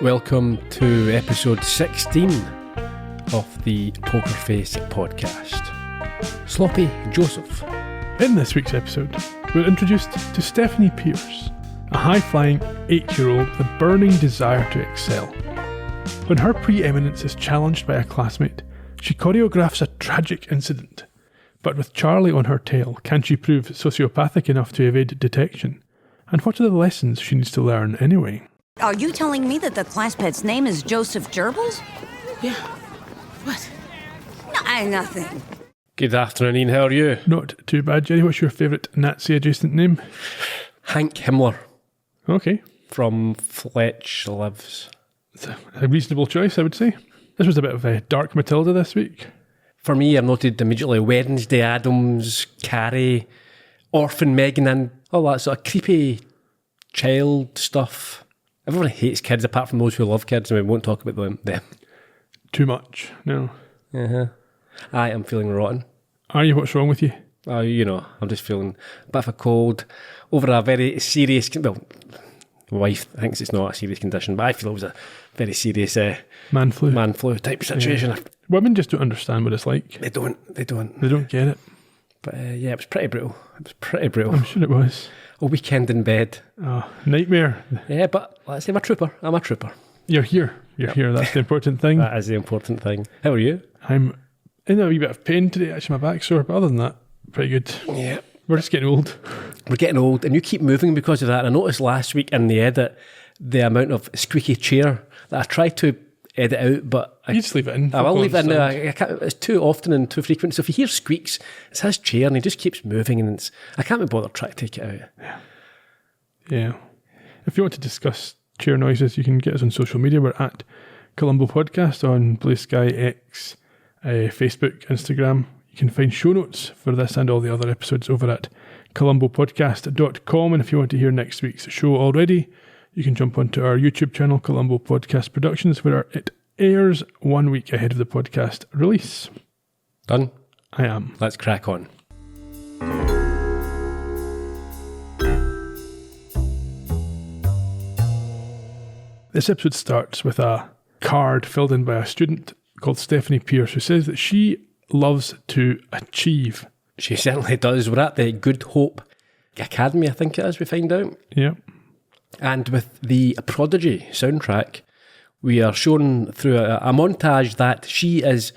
Welcome to episode 16 of the Poker Face podcast. Sloppy Joseph. In this week's episode, we're introduced to Stephanie Pierce, a high-flying 8-year-old with a burning desire to excel. When her preeminence is challenged by a classmate, she choreographs a tragic incident. But with Charlie on her tail, can she prove sociopathic enough to evade detection? And what are the lessons she needs to learn anyway? Are you telling me that the class pet's name is Joseph Gerbils? Yeah. What? Nothing. Good afternoon, Ian. How are you? Not too bad, Gerry. What's your favourite Nazi-adjacent name? Hank Himmler Okay. from Fletch Lives. It's a reasonable choice, I would say. This was a bit of a dark Matilda this week. For me, I noted immediately Wednesday Addams, Carrie, Orphan Megan, and all that sort of creepy child stuff. Everyone hates kids apart from those who love kids, and we won't talk about them. Too much, no. I am feeling rotten. Are you? What's wrong with you? I'm just feeling a bit of a cold over a very serious... Well, my wife thinks it's not a serious condition, but I feel it was a very serious Man flu type situation. Yeah. Women just don't understand what it's like. They don't They don't get it. But it was pretty brutal. I'm sure it was. A weekend in bed. Oh, nightmare. Yeah, but let's say I'm a trooper. You're here. You're here. That's the important thing. That is the important thing. How are you? I'm in a wee bit of pain today. Actually, my back's sore, but other than that, pretty good. Yeah. We're just getting old. We're getting old, and you keep moving because of that. And I noticed last week in the edit the amount of squeaky chair that I tried to edit out, but You just leave it in. I will leave it in. I can't, it's too often and too frequent. So if you hear squeaks, it's his chair, and he just keeps moving, and I can't be bothered trying to take it out. Yeah. If you want to discuss chair noises, you can get us on social media. We're at Columbo Podcast on Blue Sky, X, Facebook, Instagram. You can find show notes for this and all the other episodes over at columbopodcast.com. And if you want to hear next week's show already, you can jump onto our YouTube channel, Columbo Podcast Productions, where it airs 1 week ahead of the podcast release. Done? I am. Let's crack on. This episode starts with a card filled in by a student called Stephanie Pierce, who says that she loves to achieve. She certainly does. We're at the Good Hope Academy, I think it is, we find out. Yeah. And with the Prodigy soundtrack, we are shown through a montage that she is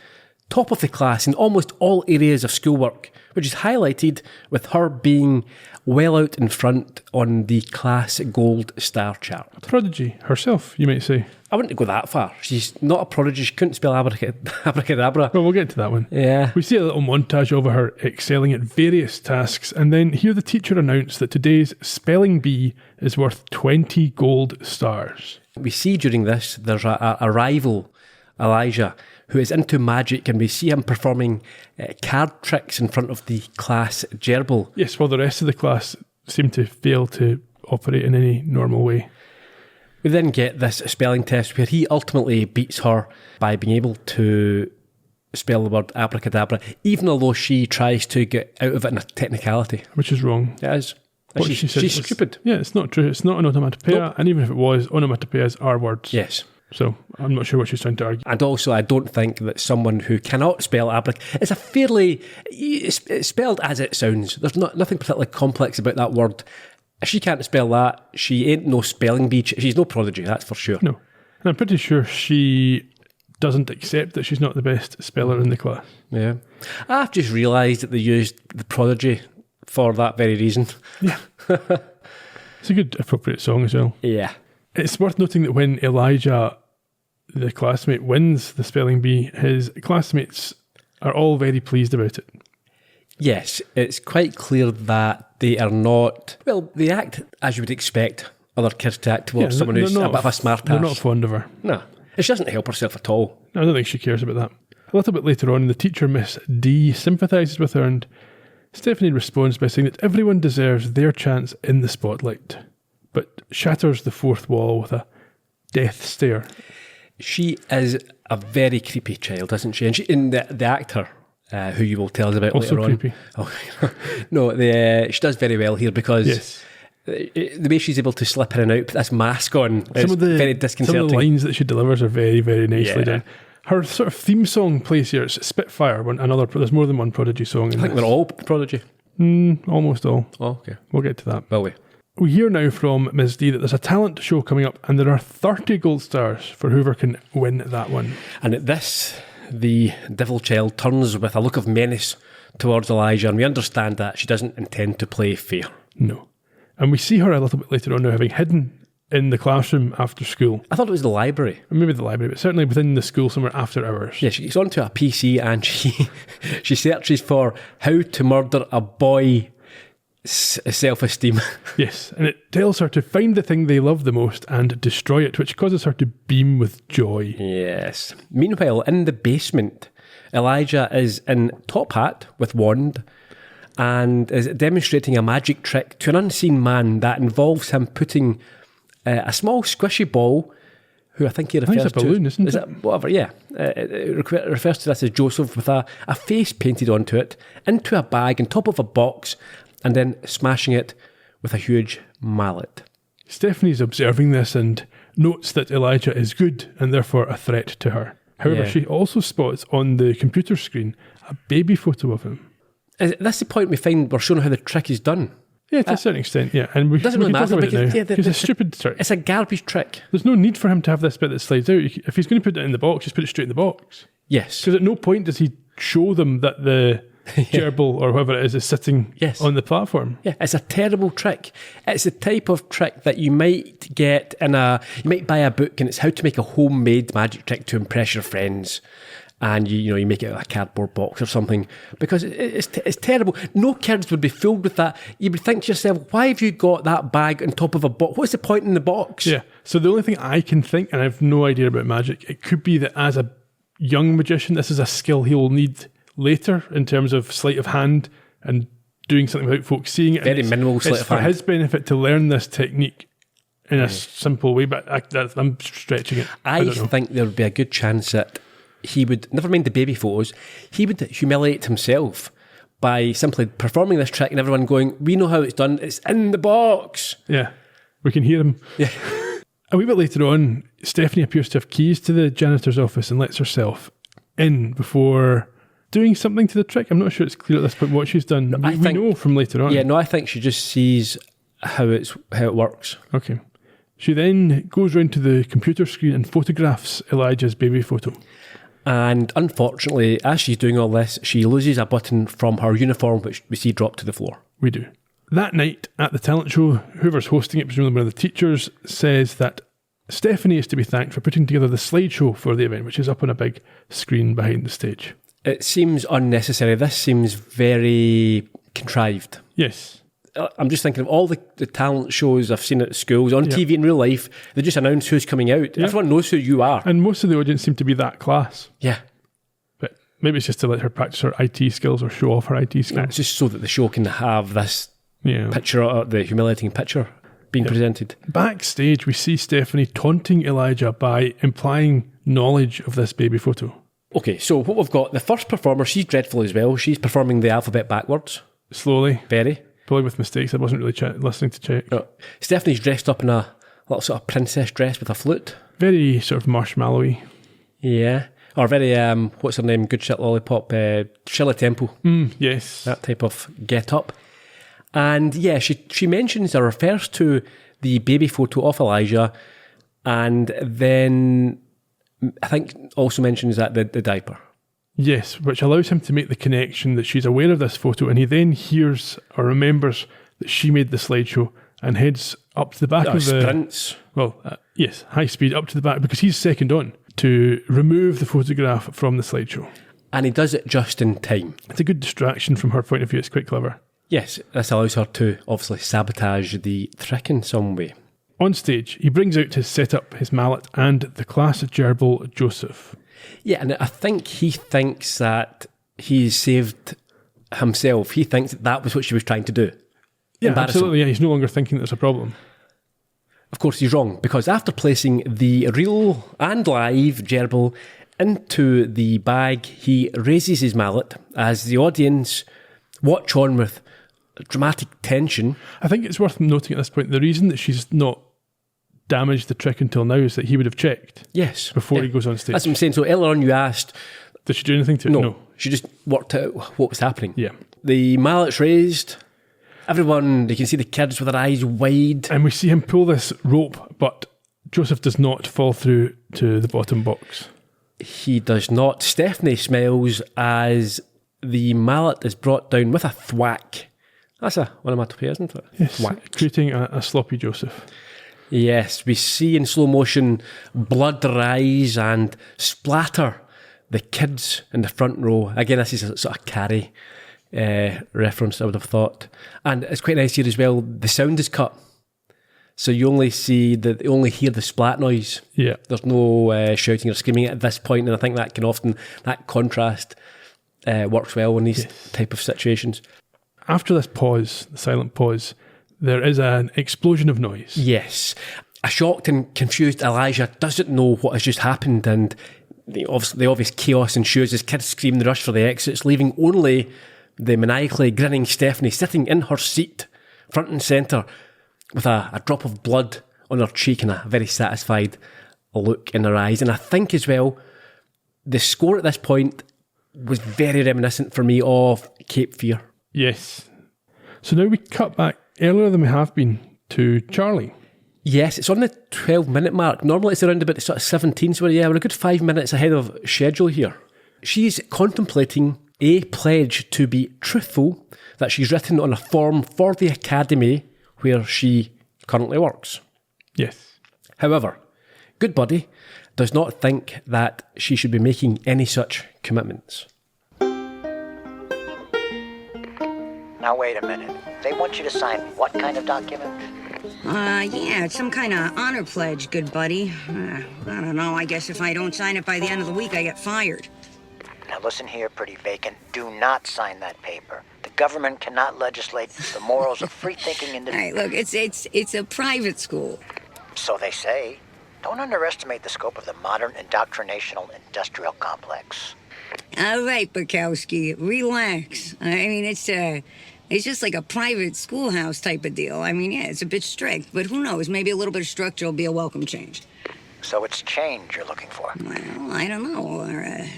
top of the class in almost all areas of schoolwork, which is highlighted with her being well out in front on the class gold star chart. A prodigy herself, you might say. I wouldn't go that far. She's not a prodigy. She couldn't spell abracadabra. Well, we'll get to that one. Yeah. We see a little montage of her excelling at various tasks, and then hear the teacher announce that today's spelling bee is worth 20 gold stars. We see during this, there's a rival, Elijah, who is into magic, and we see him performing card tricks in front of the class gerbil. Yes, while the rest of the class seem to fail to operate in any normal way. We then get this spelling test where he ultimately beats her by being able to spell the word abracadabra, even although she tries to get out of it in a technicality. Which is wrong. It is. What she said She's was- stupid. Yeah, it's not true. It's not an onomatopoeia, Nope. and even if it was, onomatopoeias are words. Yes. So I'm not sure what she's trying to argue. And also, I don't think that someone who cannot spell it's a fairly, it's spelled as it sounds. There's nothing particularly complex about that word. If she can't spell that, she ain't no spelling bee. She's no prodigy, that's for sure. No. And I'm pretty sure she doesn't accept that she's not the best speller in the class. Yeah. I've just realised that they used the Prodigy for that very reason. Yeah. It's a good, appropriate song as well. Yeah. It's worth noting that when Elijah, the classmate, wins the spelling bee, his classmates are all very pleased about it. Yes, it's quite clear that they are not... Well, they act as you would expect other kids to act towards someone who's a bit of a smart They're ass. not fond of her. No. She doesn't help herself at all. I don't think she cares about that. A little bit later on, the teacher, Miss D, sympathises with her, and Stephanie responds by saying that everyone deserves their chance in the spotlight, but shatters the fourth wall with a death stare. She is a very creepy child, isn't she? And the actor, who you will tell us about Also later creepy. on. Oh, no, she does very well here because The way she's able to slip in and out, put this mask on, is very disconcerting. Some of the lines that she delivers are very, very nicely Yeah. done. Her sort of theme song plays here. It's Spitfire. There's more than one Prodigy song in I think this. they're all Prodigy. Almost all. Oh, okay. We'll get to that. Will we? We hear now from Ms. D that there's a talent show coming up and there are 30 gold stars for whoever can win that one. And at this, the devil child turns with a look of menace towards Elijah, and we understand that she doesn't intend to play fair. No. And we see her a little bit later on now having hidden in the classroom after school. I thought it was the library. Or maybe the library, but certainly within the school somewhere after hours. Yeah, she gets onto a PC and she searches for how to murder a boy self-esteem. Yes, and it tells her to find the thing they love the most and destroy it, which causes her to beam with joy. Yes. Meanwhile, in the basement, Elijah is in top hat with wand and is demonstrating a magic trick to an unseen man that involves him putting a small squishy ball, who I think he refers it's a balloon, to. isn't is it? Whatever, yeah. It refers to this as Joseph with a face painted onto it, into a bag on top of a box, and then smashing it with a huge mallet. Stephanie's observing this and notes that Elijah is good and therefore a threat to her. However, Yeah. she also spots on the computer screen a baby photo of him. That's the point we find we're showing how the trick is done. Yeah, to a certain extent, yeah. And we Doesn't can really talk matter about it because now. It's a stupid trick. It's a garbage trick. There's no need for him to have this bit that slides out. If he's going to put it in the box, just put it straight in the box. Yes. Because at no point does he show them that the gerbil or whoever it is sitting Yes. on the platform. Yeah, it's a terrible trick. It's the type of trick that you might get you might buy a book and it's how to make a homemade magic trick to impress your friends. And you make it out of a cardboard box or something, because it's terrible. No kids would be fooled with that. You would think to yourself, why have you got that bag on top of a box? What's the point in the box? Yeah. So the only thing I can think, and I have no idea about magic, it could be that as a young magician, this is a skill he will need later in terms of sleight of hand and doing something without folks seeing it. Very minimal sleight of hand. It's for his benefit to learn this technique in a simple way, but I'm stretching it. I don't know. think there would be a good chance that he would, never mind the baby photos, he would humiliate himself by simply performing this trick and everyone going, we know how it's done, it's in the box. Yeah, we can hear him. Yeah. A wee bit later on, Stephanie appears to have keys to the janitor's office and lets herself in before doing something to the trick. I'm not sure it's clear at this point what she's done. We know from later on. Yeah, no, I think she just sees how it works. Okay. She then goes round to the computer screen and photographs Elijah's baby photo. And unfortunately, as she's doing all this, she loses a button from her uniform, which we see drop to the floor. We do. That night at the talent show, whoever's hosting it, presumably one of the teachers, says that Stephanie is to be thanked for putting together the slideshow for the event, which is up on a big screen behind the stage. It seems unnecessary. This seems very contrived. Yes. I'm just thinking of all the talent shows I've seen at schools, on TV in real life, they just announce who's coming out. Yeah. Everyone knows who you are. And most of the audience seem to be that class. Yeah. But maybe it's just to let her practice her IT skills or show off her IT skills. It's just so that the show can have this Yeah. picture, or the humiliating picture being presented. Backstage, we see Stephanie taunting Elijah by implying knowledge of this baby photo. Okay, so what we've got, the first performer, she's dreadful as well. She's performing the alphabet backwards. Slowly. Very. Probably with mistakes. I wasn't really listening to check. Stephanie's dressed up in a little sort of princess dress with a flute. Very sort of marshmallowy. Yeah. Or very, what's her name? Good Shit Lollipop. Shirley Temple. Yes. That type of get up. And yeah, she mentions or refers to the baby photo of Elijah, and then I think also mentions that the diaper. Yes, which allows him to make the connection that she's aware of this photo, and he then hears or remembers that she made the slideshow and heads up to the back of the... Sprints. Well, yes, high speed up to the back, because he's second on, to remove the photograph from the slideshow. And he does it just in time. It's a good distraction from her point of view. It's quite clever. Yes, this allows her to obviously sabotage the trick in some way. On stage, he brings out to set up his mallet and the class gerbil Joseph. Yeah, and I think he thinks that he's saved himself. He thinks that was what she was trying to do. Yeah, absolutely. Yeah, he's no longer thinking there's a problem. Of course, he's wrong, because after placing the real and live gerbil into the bag, he raises his mallet as the audience watch on with dramatic tension. I think it's worth noting at this point, the reason that she's not damaged the trick until now is that he would have checked Yes. before he goes on stage. That's what I'm saying. So earlier on you asked... Did she do anything to it? No. She just worked out what was happening. Yeah. The mallet's raised. Everyone, you can see the kids with their eyes wide. And we see him pull this rope, but Joseph does not fall through to the bottom box. He does not. Stephanie smiles as the mallet is brought down with a thwack. That's a onomatopoeia, isn't it? Yes, Thwack. creating a sloppy Joseph. Yes, we see in slow motion blood rise and splatter the kids in the front row. Again, this is a sort of Carrie reference, I would have thought. And it's quite nice here as well, the sound is cut. So you only hear the splat noise. Yeah. There's no shouting or screaming at this point, and I think that can often, that contrast works well in these type of situations. After this pause, the silent pause, there is an explosion of noise. Yes. A shocked and confused Elijah doesn't know what has just happened, and the obvious chaos ensues as kids scream the rush for the exits, leaving only the maniacally grinning Stephanie sitting in her seat, front and centre, with a drop of blood on her cheek and a very satisfied look in her eyes. And I think as well, the score at this point was very reminiscent for me of Cape Fear. Yes. So now we cut back earlier than we have been to Charlie. Yes, it's on the 12-minute mark. Normally it's around about the sort of 17, so we're a good 5 minutes ahead of schedule here. She's contemplating a pledge to be truthful that she's written on a form for the academy where she currently works. Yes. However, Good Buddy does not think that she should be making any such commitments. Now wait a minute. They want you to sign what kind of document? Yeah, it's some kind of honor pledge, good buddy. I don't know, I guess if I don't sign it by the end of the week, I get fired. Now listen here, pretty vacant. Do not sign that paper. The government cannot legislate the morals of free-thinking individuals. All right, look, it's a private school. So they say. Don't underestimate the scope of the modern indoctrinational industrial complex. All right, Bukowski, relax. I mean, it's just like a private schoolhouse type of deal. I mean, yeah, it's a bit strict, but who knows? Maybe a little bit of structure will be a welcome change. So it's change you're looking for? Well, I don't know. Or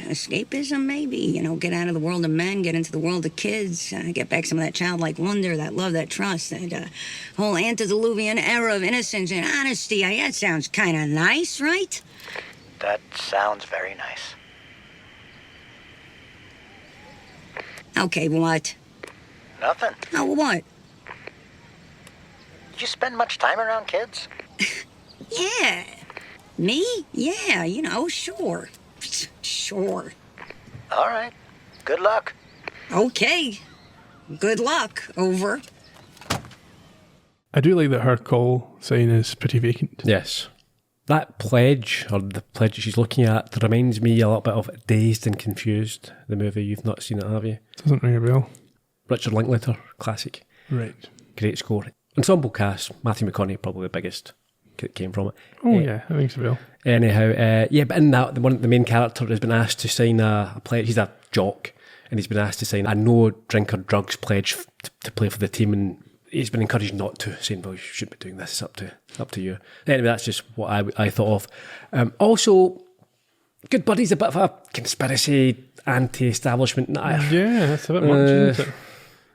escapism, maybe. You know, get out of the world of men, get into the world of kids, get back some of that childlike wonder, that love, that trust, that whole antediluvian era of innocence and honesty. That sounds kind of nice, right? That sounds very nice. Okay, what? Nothing. Oh, what? You spend much time around kids? Yeah. Me? Yeah, you know, sure. Sure. All right. Good luck. Okay. Good luck. Over. I do like that her call sign is pretty vacant. Yes. That pledge, or the pledge that she's looking at, reminds me a little bit of Dazed and Confused, the movie. You've not seen it, have you? Doesn't ring a bell. Richard Linklater, classic. Right. Great score. Ensemble cast, Matthew McConaughey, probably the biggest that came from it. Oh, yeah, I think so. Anyhow, but in that, the main character has been asked to sign a pledge. He's a jock, and he's been asked to sign a no drink or drugs pledge to play for the team, and he's been encouraged not to, saying, well, you shouldn't be doing this, it's up to you. Anyway, that's just what I thought of. Also, Good Buddy's a bit of a conspiracy, anti-establishment. Yeah, that's a bit much, isn't it?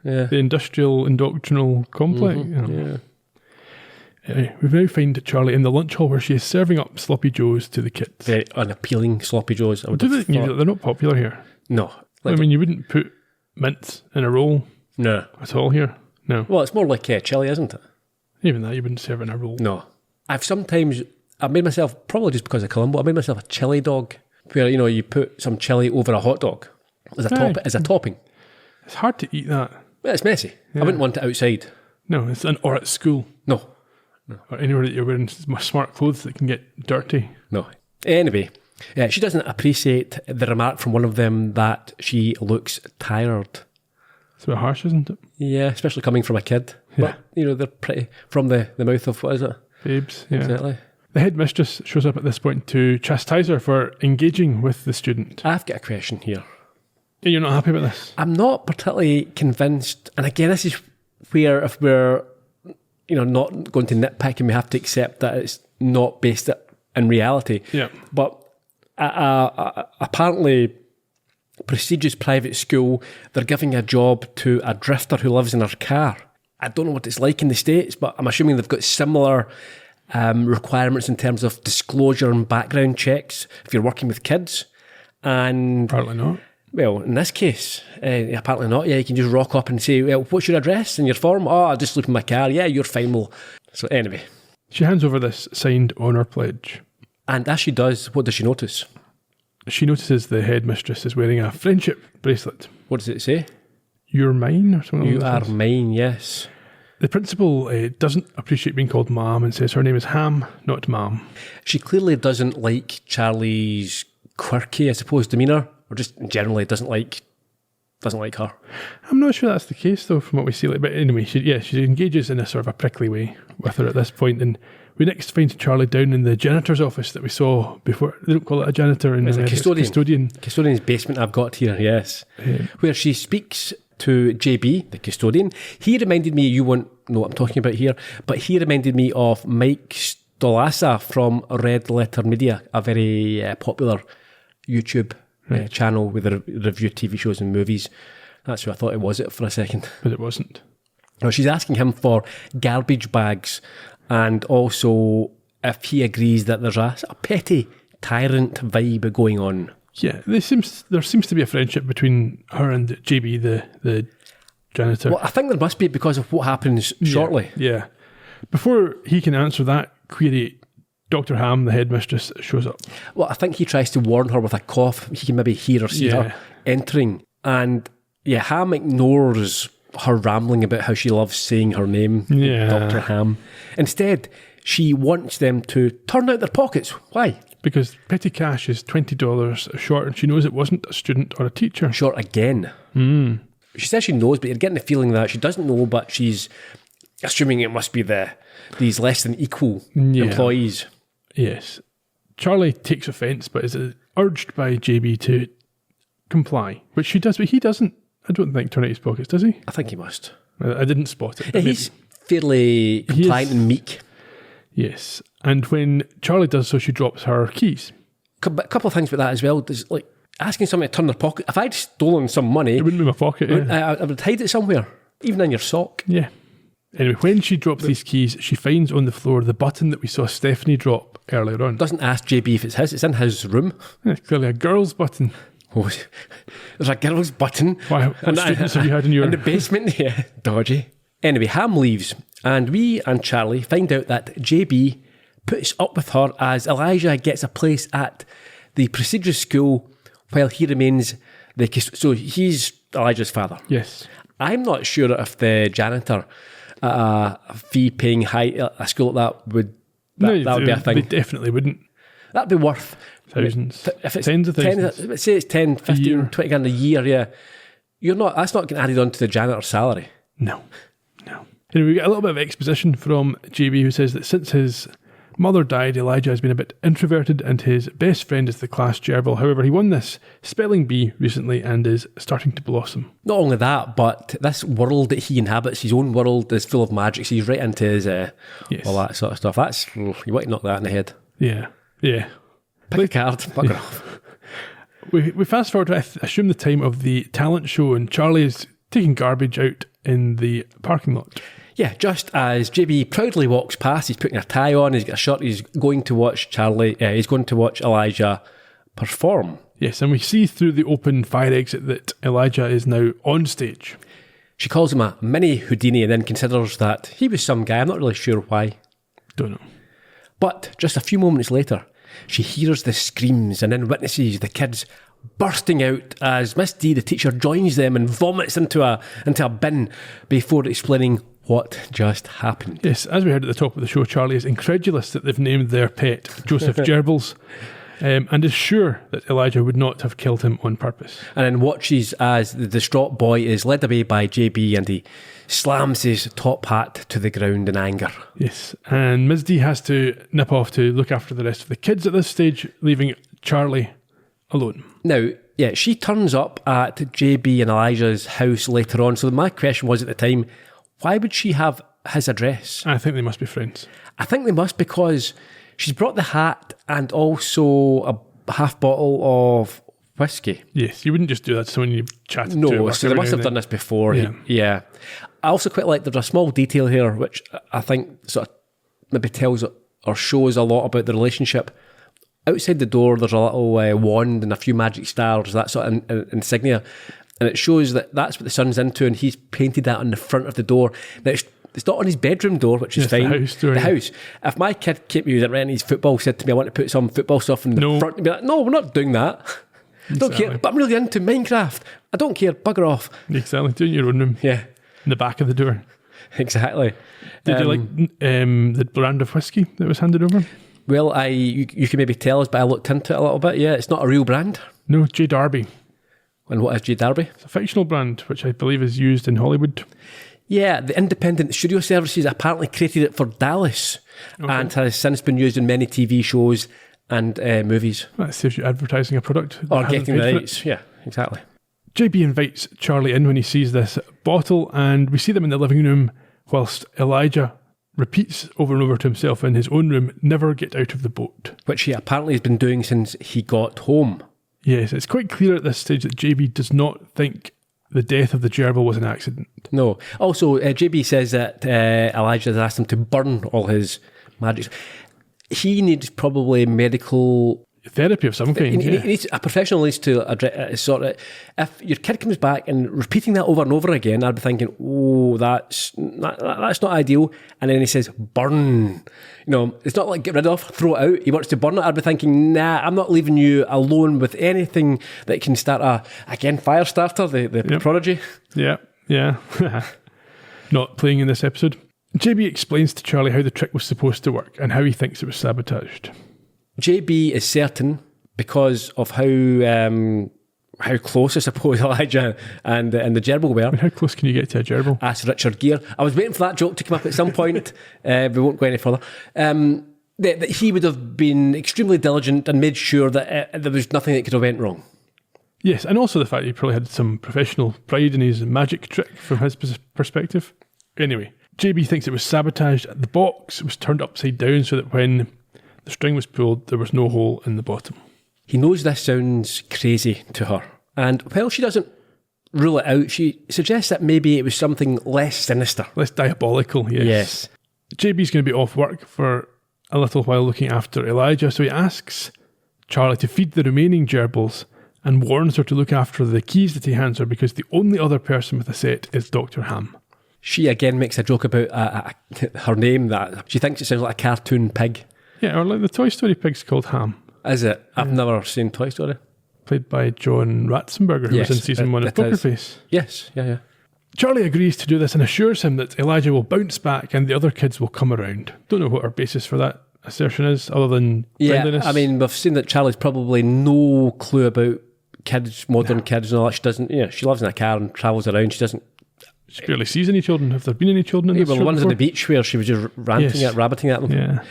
Yeah. The industrial, indoctrinal complex. Yeah. Anyway, we now find Charlie in the lunch hall where she is serving up sloppy joes to the kids. Very unappealing sloppy joes. I would have thought. They're not popular here. No. I mean, you wouldn't put mince in a roll No. at all here. No. Well, it's more like chili, isn't it? Even that, you wouldn't serve in a roll. No. I've made myself, probably just because of Columbo, I made myself a chili dog, where, you put some chili over a hot dog as a topping. It's hard to eat that. Well, it's messy. Yeah. I wouldn't want it outside. No, or at school. No. Or anywhere that you're wearing smart clothes that can get dirty. No. Anyway, she doesn't appreciate the remark from one of them that she looks tired. It's a bit harsh, isn't it? Yeah, especially coming from a kid. Yeah. But, they're pretty, from the mouth of, what is it? Babes, yeah. Exactly. The headmistress shows up at this point to chastise her for engaging with the student. I've got a question here. You're not happy about this? I'm not particularly convinced, and again, this is where if we're, not going to nitpick and we have to accept that it's not based in reality. Yeah. But apparently prestigious private school, they're giving a job to a drifter who lives in her car. I don't know what it's like in the States, but I'm assuming they've got similar requirements in terms of disclosure and background checks if you're working with kids. And Apparently not. well, in this case, apparently not. Yeah, you can just rock up and say, well, what's your address and your form? Oh, I just sleep in my car. Yeah, you're fine. Well, so anyway. She hands over this signed honour pledge. And as she does, what does she notice? She notices the headmistress is wearing a friendship bracelet. What does it say? You're mine, or something You like are that. mine, yes. The principal doesn't appreciate being called ma'am and says her name is Ham, not ma'am. She clearly doesn't like Charlie's quirky, I suppose, demeanour, or just generally doesn't like her. I'm not sure that's the case, though, from what we see. But anyway, she engages in a sort of a prickly way with her at this point, and we next find Charlie down in the janitor's office that we saw before. They don't call it a janitor in It's a America, custodian. It's Custodian's basement I've got here, yes. Where she speaks to JB, the custodian. He reminded me, you won't know what I'm talking about here, but he reminded me of Mike Stolasa from Red Letter Media, a very popular YouTube channel where they review TV shows and movies. That's who I thought it was for a second. But it wasn't. Well, she's asking him for garbage bags and also if he agrees that there's a petty tyrant vibe going on. Yeah, there seems to be a friendship between her and JB, the janitor. Well, I think there must be because of what happens shortly. Yeah. Before he can answer that query, Dr. Ham, the headmistress, shows up. Well, I think he tries to warn her with a cough. He can maybe hear or see her entering. And Ham ignores her rambling about how she loves saying her name, Dr. Ham. Instead, she wants them to turn out their pockets. Why? Because petty cash is $20 short, and she knows it wasn't a student or a teacher. Short again. She says she knows, but you're getting the feeling that she doesn't know, but she's assuming it must be these less than equal employees. Yes. Charlie takes offence, but is urged by JB to comply, which she does, but he doesn't, I don't think, turn out his pockets, does he? I think he must. I didn't spot it. Yeah, he's fairly compliant and meek. Yes. And when Charlie does so, she drops her keys. A couple of things about that as well. There's like asking somebody to turn their pocket. If I'd stolen some money, it wouldn't be my pocket. I would hide it somewhere, even in your sock. Yeah. Anyway, when she drops these keys, she finds on the floor the button that we saw Stephanie drop earlier on. Doesn't ask JB if it's his. It's in his room. Yeah, it's clearly a girl's button. Oh, there's a girl's button. Why? What students have you had in your... In the basement? Yeah, dodgy. Anyway, Ham leaves, and we and Charlie find out that JB puts up with her as Elijah gets a place at the prestigious school while he remains so he's Elijah's father. Yes. I'm not sure if the janitor at a fee-paying a school like that would be a thing. They definitely wouldn't. That'd be worth thousands. If it's tens of thousands. Say it's 10, 15, 20 grand a year, that's not getting added on to the janitor's salary. No. Anyway, we get a little bit of exposition from JB, who says that since his mother died, Elijah has been a bit introverted and his best friend is the class gerbil. However, he won this spelling bee recently and is starting to blossom. Not only that, but this world that he inhabits, his own world, is full of magic. So he's right into his all that sort of stuff. That's you want to knock that in the head. Yeah. Pick a card, bugger off. We fast forward to, I assume, the time of the talent show, and Charlie is taking garbage out in the parking lot. Yeah, just as JB proudly walks past, he's putting a tie on, he's got a shirt, he's going to watch he's going to watch Elijah perform. Yes, and we see through the open fire exit that Elijah is now on stage. She calls him a mini Houdini and then considers that he was some guy, I'm not really sure why. Don't know. But just a few moments later, she hears the screams and then witnesses the kids bursting out as Miss D, the teacher, joins them and vomits into a bin before explaining what just happened. Yes, as we heard at the top of the show, Charlie is incredulous that they've named their pet Joseph Gerbils and is sure that Elijah would not have killed him on purpose. And then watches as the distraught boy is led away by JB and he slams his top hat to the ground in anger. Yes, and Ms. D has to nip off to look after the rest of the kids at this stage, leaving Charlie alone. Now, she turns up at JB and Elijah's house later on. So my question was at the time, why would she have his address? I think they must be friends. I think they must, because she's brought the hat and also a half bottle of whiskey. Yes, you wouldn't just do that to someone you chatted to. No, so they must have done this before. Yeah. I also quite like, there's a small detail here which I think sort of maybe tells or shows a lot about the relationship. Outside the door, there's a little wand and a few magic stars, that sort of insignia. And it shows that that's what the son's into, and he's painted that on the front of the door. Now, it's not on his bedroom door, which is fine. The house. If my kid came to me with his football, said to me, I want to put some football stuff in the front, I'd be like, no, we're not doing that. I don't care, but I'm really into Minecraft. I don't care, bugger off. Exactly, do it in your own room. Yeah. In the back of the door. Exactly. Did you like the brand of whiskey that was handed over? Well, you can maybe tell us, but I looked into it a little bit. Yeah, it's not a real brand. No, J. Darby. And what is J. Darby? It's a fictional brand, which I believe is used in Hollywood. Yeah, the independent studio services apparently created it for Dallas, and has since been used in many TV shows and movies. That saves you advertising a product. Or getting the rights. Yeah, exactly. JB invites Charlie in when he sees this bottle, and we see them in the living room whilst Elijah repeats over and over to himself in his own room, never get out of the boat. Which he apparently has been doing since he got home. Yes, it's quite clear at this stage that JB does not think the death of the gerbil was an accident. No. Also, JB says that Elijah has asked him to burn all his magic. He needs probably medical therapy of some kind. He needs, a professional needs to address, sort of. If your kid comes back and repeating that over and over again, I'd be thinking, oh, that's not ideal. And then he says, burn. It's not like get rid of, throw it out. He wants to burn it. I'd be thinking, nah, I'm not leaving you alone with anything that can start fire starter, the prodigy. Yeah. Not playing in this episode. JB explains to Charlie how the trick was supposed to work and how he thinks it was sabotaged. JB is certain, because of how close I suppose Elijah and the gerbil were. How close can you get to a gerbil? Asked Richard Gere. I was waiting for that joke to come up at some point. We won't go any further. That he would have been extremely diligent and made sure that there was nothing that could have went wrong. Yes, and also the fact that he probably had some professional pride in his magic trick from his perspective. Anyway, JB thinks it was sabotaged. The box was turned upside down so that when the string was pulled, there was no hole in the bottom. He knows this sounds crazy to her. And while she doesn't rule it out, she suggests that maybe it was something less sinister. Less diabolical, yes. JB's going to be off work for a little while looking after Elijah, so he asks Charlie to feed the remaining gerbils and warns her to look after the keys that he hands her, because the only other person with a set is Dr. Ham. She again makes a joke about her name, that she thinks it sounds like a cartoon pig. Yeah, or like the Toy Story pig's called Ham. Is it? I've never seen Toy Story. Played by John Ratzenberger, who was in season 1 of Poker Face. Yes, yeah. Charlie agrees to do this and assures him that Elijah will bounce back and the other kids will come around. Don't know what our basis for that assertion is, other than friendliness. I mean, we've seen that Charlie's probably no clue about kids, modern kids and all that. She doesn't, she lives in a car and travels around. She barely sees any children. Have there been any children in this show the ones before? on the beach where she was just rabbiting at them. Yeah.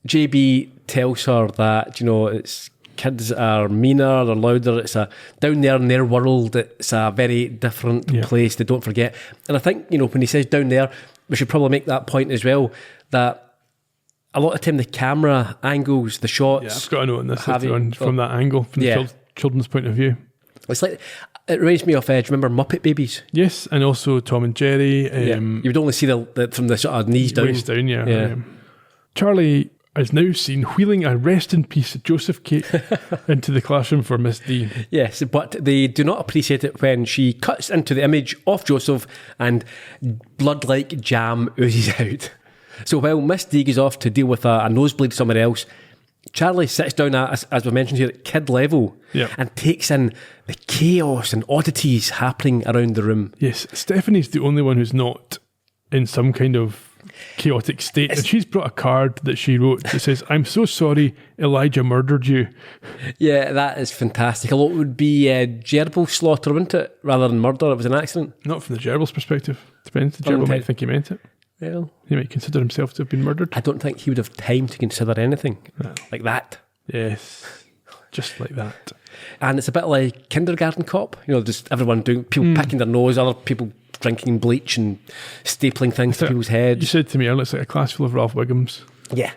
JB tells her that, it's kids are meaner, they're louder, it's down there in their world, it's a very different place, they don't forget. And I think, when he says down there, we should probably make that point as well, that a lot of time the camera angles, the shots... Yeah, I've got a note on this from that angle, from the children's point of view. It's like, it reminds me of, do you remember Muppet Babies? Yes, and also Tom and Jerry. You would only see the from the sort of knees down. Waist down, yeah. Charlie is now seen wheeling a rest in peace Joseph cake into the classroom for Miss D. Yes, but they do not appreciate it when she cuts into the image of Joseph and blood-like jam oozes out. So while Miss D goes off to deal with a nosebleed somewhere else, Charlie sits down as we mentioned here at kid level and takes in the chaos and oddities happening around the room. Yes, Stephanie's the only one who's not in some kind of chaotic state, and she's brought a card that she wrote that says, "I'm so sorry Elijah murdered you." Yeah, that is fantastic. A lot would be gerbil slaughter, wouldn't it, rather than murder? It was an accident. Not from the gerbil's perspective. Depends. The gerbil might think he meant it. Well, he might consider himself to have been murdered. I don't think he would have time to consider anything like that. Yes, just like that. And it's a bit like Kindergarten Cop, just everyone doing, people picking their nose, other people drinking bleach and stapling things to people's heads. You said to me earlier, it's like a class full of Ralph Wiggums. Yeah,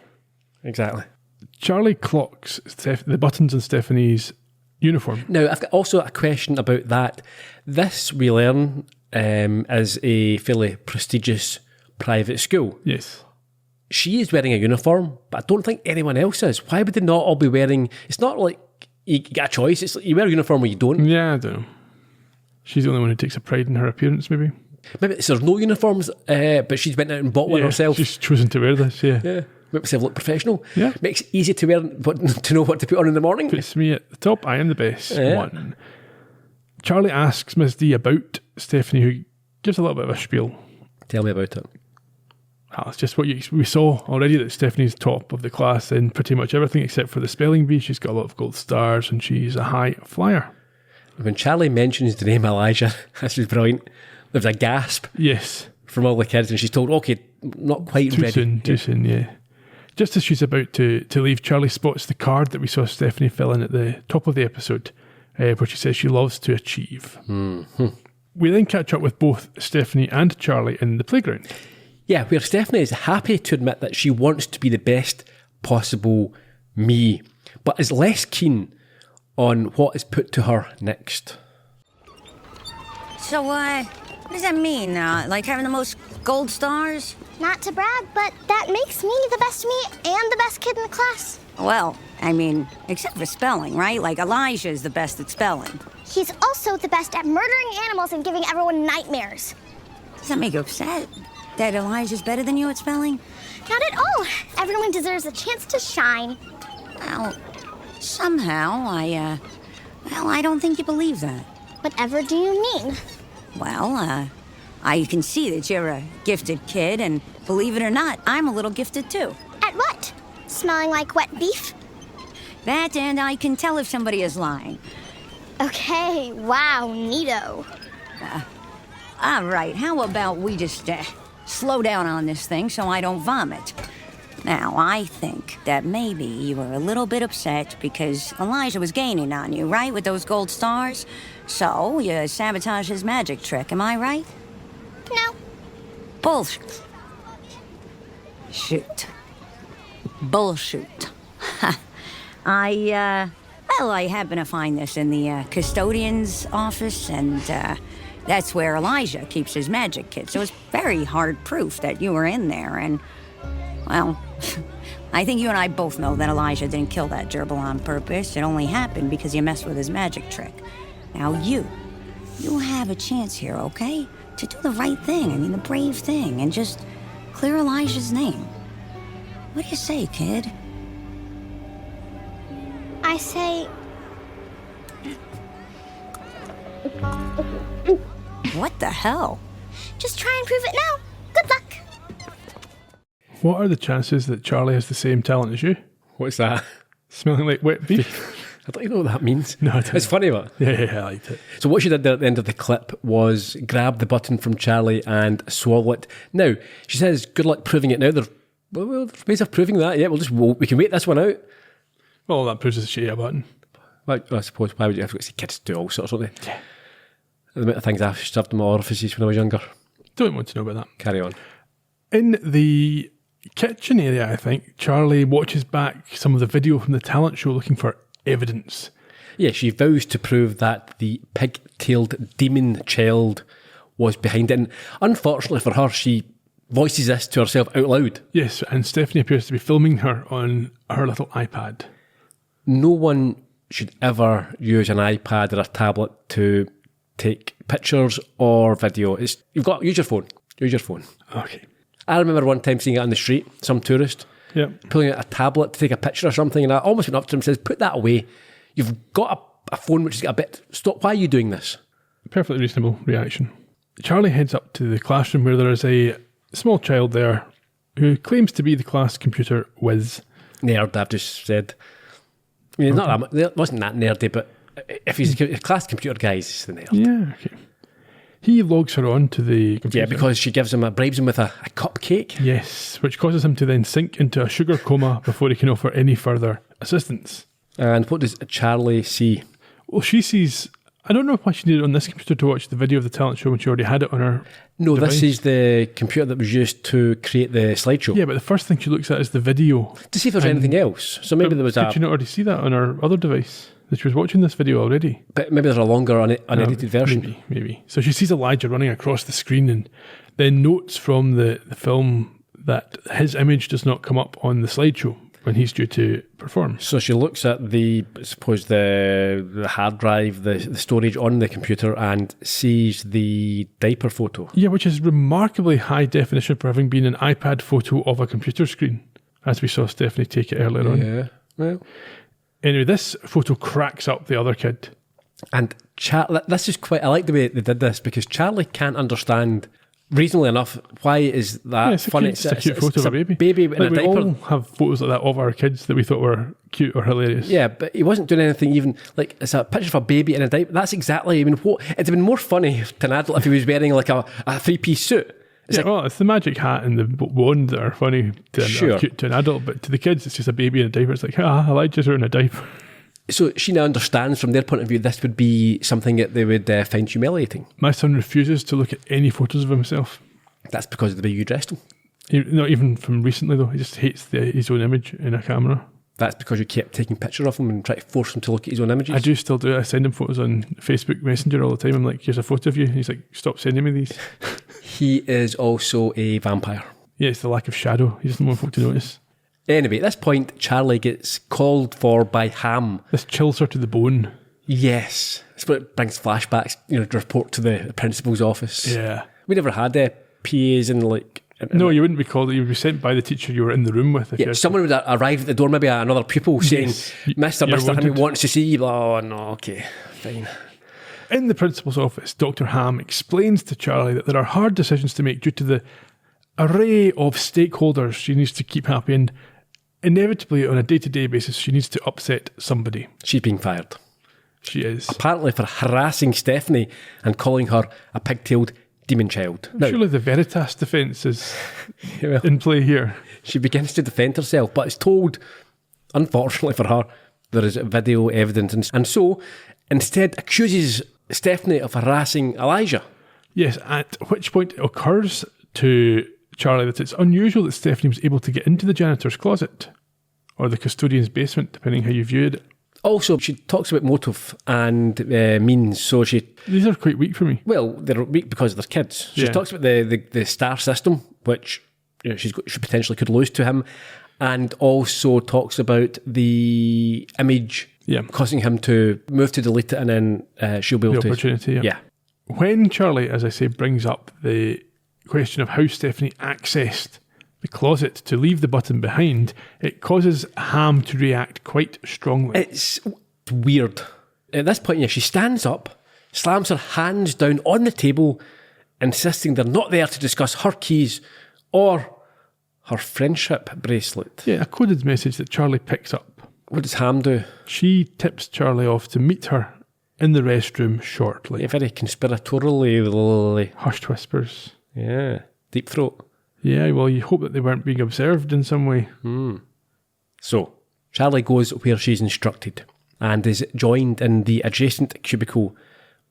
exactly. Charlie clocks the buttons on Stephanie's uniform. Now, I've got also a question about that. This, we learn, is a fairly prestigious private school. Yes. She is wearing a uniform, but I don't think anyone else is. Why would they not all be wearing... It's not like you get a choice. It's like you wear a uniform or you don't. Yeah, I don't know. She's the only one who takes a pride in her appearance, maybe. Maybe there's no uniforms, but she's went out and bought one herself. She's chosen to wear this, yeah. Make myself look professional. Yeah. Makes it easy to wear, but to know what to put on in the morning. Puts me at the top. I am the best one. Charlie asks Miss D about Stephanie, who gives a little bit of a spiel. Tell me about it. It's just what we saw already, that Stephanie's top of the class in pretty much everything except for the spelling bee. She's got a lot of gold stars and she's a high flyer. When Charlie mentions the name Elijah, this was brilliant. There's a gasp. Yes. From all the kids, and she's told, okay, not quite ready. Too soon, yeah. Just as she's about to leave, Charlie spots the card that we saw Stephanie fill in at the top of the episode, where she says she loves to achieve. Mm-hmm. We then catch up with both Stephanie and Charlie in the playground. Yeah, where Stephanie is happy to admit that she wants to be the best possible me, but is less keen on what is put to her next. So, what does that mean? Like having the most gold stars? Not to brag, but that makes me the best me and the best kid in the class. Well, I mean, except for spelling, right? Like Elijah is the best at spelling. He's also the best at murdering animals and giving everyone nightmares. Does that make you upset? That Elijah's better than you at spelling? Not at all. Everyone deserves a chance to shine. Well, somehow I don't think you believe that. Whatever do you mean? Well, I can see that you're a gifted kid, and believe it or not, I'm a little gifted too. At what? Smelling like wet beef? That, and I can tell if somebody is lying. Okay, wow, neato. All right, how about we just slow down on this thing so I don't vomit? Now, I think that maybe you were a little bit upset because Elijah was gaining on you, right, with those gold stars? So, you sabotaged his magic trick, am I right? No. Bullshit. Shoot. Bullshit. I happen to find this in the custodian's office, and that's where Elijah keeps his magic kit. So it's very hard proof that you were in there, and, well, I think you and I both know that Elijah didn't kill that gerbil on purpose. It only happened because you messed with his magic trick. Now you have a chance here, okay? To do the right thing, I mean, the brave thing, and just clear Elijah's name. What do you say, kid? I say... What the hell? Just try and prove it now. Good luck. What are the chances that Charlie has the same talent as you? What's that? Smelling like wet beef? I don't even know what that means. No, I don't. It's funny, but... Yeah, I liked it. So what she did there at the end of the clip was grab the button from Charlie and swallow it. Now, she says, good luck proving it now. There's ways of proving that. Yeah, we can wait this one out. Well, that proves it's a button. Well, I suppose, why would you have to see kids do all sorts, don't they? Yeah. The amount of things I've shoved in my orifices when I was younger. Don't want to know about that. Carry on. In the kitchen area, I think, Charlie watches back some of the video from the talent show looking for evidence. Yeah, she vows to prove that the pig-tailed demon child was behind it. And unfortunately for her, she voices this to herself out loud. Yes, and Stephanie appears to be filming her on her little iPad. No one should ever use an iPad or a tablet to take pictures or video. Use your phone. Use your phone. Okay. I remember one time seeing it on the street, some tourist, pulling out a tablet to take a picture or something, and I almost went up to him and says, put that away. You've got a phone which has got a bit... Stop. Why are you doing this? Perfectly reasonable reaction. Charlie heads up to the classroom where there is a small child there who claims to be the class computer whiz. Nerd, I've just said. I mean, it wasn't that nerdy, but if he's a class computer guy, he's the nerd. Yeah, okay. He logs her on to the computer. Yeah, because she bribes him with a cupcake. Yes, which causes him to then sink into a sugar coma before he can offer any further assistance. And what does Charlie see? Well, she sees I don't know why she needed it on this computer to watch the video of the talent show when she already had it on her No, device. this is the computer that was used to create the slideshow. Yeah, but the first thing she looks at is the video. To see if there's anything else. So maybe there was Did you not already see that on her other device? That she was watching this video already? But maybe there's a longer unedited version. Maybe. So she sees Elijah running across the screen and then notes from the film that his image does not come up on the slideshow when he's due to perform. So she looks at the hard drive, the storage on the computer, and sees the diaper photo. Yeah, which is remarkably high definition for having been an iPad photo of a computer screen, as we saw Stephanie take it earlier on. Yeah, well. Anyway, this photo cracks up the other kid. And this is quite, I like the way they did this, because Charlie can't understand, reasonably enough, why is that funny. It's a cute photo of a baby. Baby in a we diaper. all have photos like that of our kids that we thought were cute or hilarious. Yeah, but he wasn't doing anything even, like, it's a picture of a baby in a diaper. That's exactly, it'd have been more funny to an adult if he was wearing like a three-piece suit. It's the magic hat and the wand that are funny to cute to an adult, but to the kids it's just a baby in a diaper. It's like, Elijah's wearing a diaper. So she now understands from their point of view this would be something that they would find humiliating. My son refuses to look at any photos of himself. That's because of the way you dressed him. Not even from recently though. He just hates his own image in a camera. That's because you kept taking pictures of him and trying to force him to look at his own images. I do still do it. I send him photos on Facebook Messenger all the time. I'm like, here's a photo of you. And he's like, stop sending me these. He is also a vampire. Yeah, it's the lack of shadow. He doesn't want folk to notice. Anyway, at this point, Charlie gets called for by Ham. This chills her to the bone. Yes. That's what it brings flashbacks, to report to the principal's office. Yeah. We never had PAs in like... No, you wouldn't be called. You would be sent by the teacher you were in the room with. Yeah, someone would arrive at the door, maybe another pupil saying, Mr. Hammy wants to see you. Oh, no, okay, fine. In the principal's office, Dr. Ham explains to Charlie that there are hard decisions to make due to the array of stakeholders she needs to keep happy, and inevitably on a day-to-day basis she needs to upset somebody. She's being fired. She is. Apparently for harassing Stephanie and calling her a pig-tailed demon child. Now, surely the Veritas defence is in play here. She begins to defend herself, but it's told, unfortunately for her, there is video evidence, and so instead accuses Stephanie of harassing Elijah. Yes, at which point it occurs to Charlie that it's unusual that Stephanie was able to get into the janitor's closet or the custodian's basement, depending how you viewed it. Also, she talks about motive and means, so These are quite weak for me. Well, they're weak because they're kids. She talks about the star system, which she potentially could lose to him, and also talks about the image causing him to move to delete it, and then she'll be able to... The opportunity, yeah. When Charlie, as I say, brings up the question of how Stephanie accessed the closet to leave the button behind, it causes Ham to react quite strongly. It's weird. At this point, she stands up, slams her hands down on the table, insisting they're not there to discuss her keys or her friendship bracelet. Yeah, a coded message that Charlie picks up. What does Ham do? She tips Charlie off to meet her in the restroom shortly. Yeah, very conspiratorially. Hushed whispers. Yeah, deep throat. Yeah, well, you hope that they weren't being observed in some way. So, Charlie goes where she's instructed and is joined in the adjacent cubicle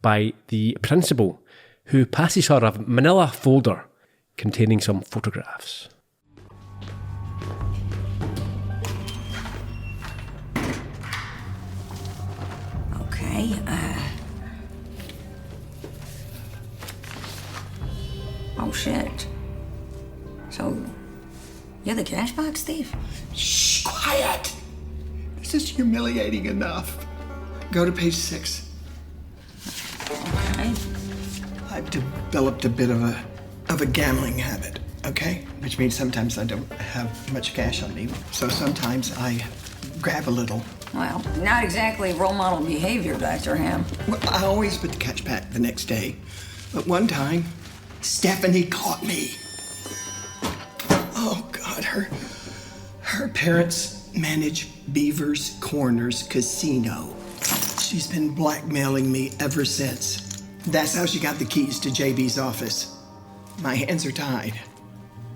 by the principal, who passes her a manila folder containing some photographs. Okay, oh shit. So, you're the cash box thief? Shh, quiet! This is humiliating enough. Go to page 6. Okay. I've developed a bit of a gambling habit, okay? Which means sometimes I don't have much cash on me, so sometimes I grab a little. Well, not exactly role model behavior, Dr. Ham. Well, I always put the catch back the next day. But one time, Stephanie caught me. Oh, God, her parents manage Beaver's Corners Casino. She's been blackmailing me ever since. That's how she got the keys to JB's office. My hands are tied.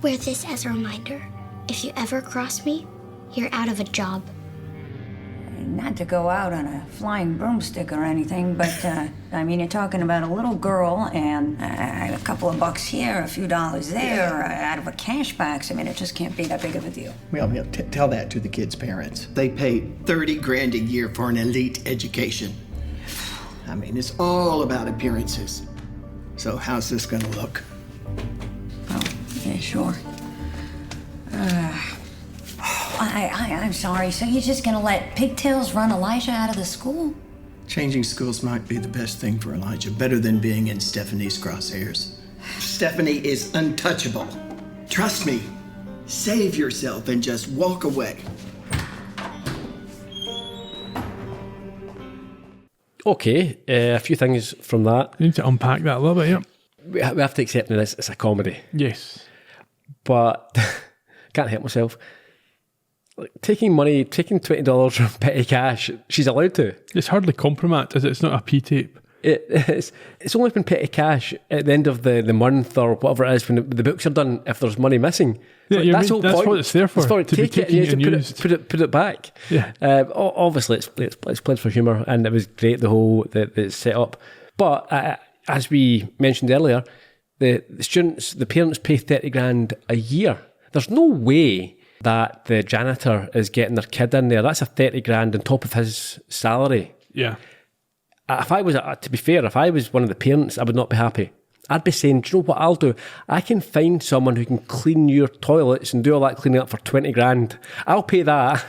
Wear this as a reminder. If you ever cross me, you're out of a job. not to go out on a flying broomstick or anything, but, I mean, you're talking about a little girl and a couple of bucks here, a few dollars there, out of a cash box. I mean, it just can't be that big of a deal. Well, tell that to the kids' parents. They pay $30,000 a year for an elite education. I mean, it's all about appearances. So how's this gonna look? Oh, yeah, sure. I'm sorry, so you're just gonna let pigtails run Elijah out of the school? Changing schools might be the best thing for Elijah, better than being in Stephanie's crosshairs. Stephanie is untouchable. Trust me. Save yourself and just walk away. Okay, a few things from that. You need to unpack that a little bit, yeah. We have to accept that it's a comedy. Yes. But can't help myself. Like, taking $20 from petty cash, she's allowed to. It's hardly compromat, is it? It's not a P-tape. It's only been petty cash at the end of the month or whatever it is when the books are done if there's money missing. Yeah, that's what it's there for. It's for to be taken and used. Put it back. Yeah. Obviously, it's played for humour, and it was great the set up. But as we mentioned earlier, the parents pay $30,000 a year. There's no way that the janitor is getting their kid in there. That's a $30,000 on top of his salary. Yeah. If I was, to be fair, if I was one of the parents, I would not be happy. I'd be saying, do you know what I'll do? I can find someone who can clean your toilets and do all that cleaning up for $20,000. I'll pay that.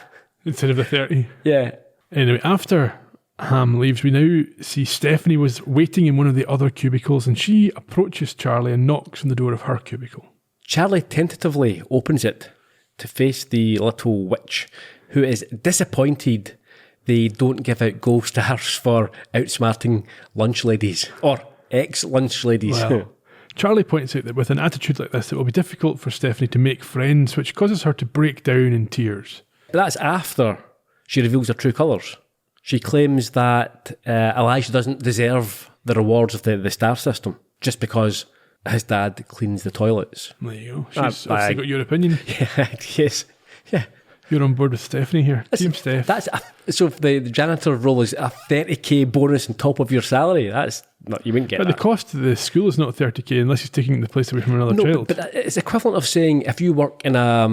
Instead of the 30. Yeah. Anyway, after Ham leaves, we now see Stephanie was waiting in one of the other cubicles, and she approaches Charlie and knocks on the door of her cubicle. Charlie tentatively opens it to face the little witch, who is disappointed they don't give out gold stars for outsmarting lunch ladies, or ex-lunch ladies. Well, Charlie points out that with an attitude like this, it will be difficult for Stephanie to make friends, which causes her to break down in tears. But that's after she reveals her true colours. She claims that Elijah doesn't deserve the rewards of the star system just because his dad cleans the toilets. There you go. She's obviously got your opinion. Yeah, yes. Yeah. You're on board with Stephanie here. Team Steph. So if the janitor role is a $30,000 bonus on top of your salary, you wouldn't get that. But the cost of the school is not $30,000 unless he's taking the place away from another child. But it's equivalent of saying if you work in a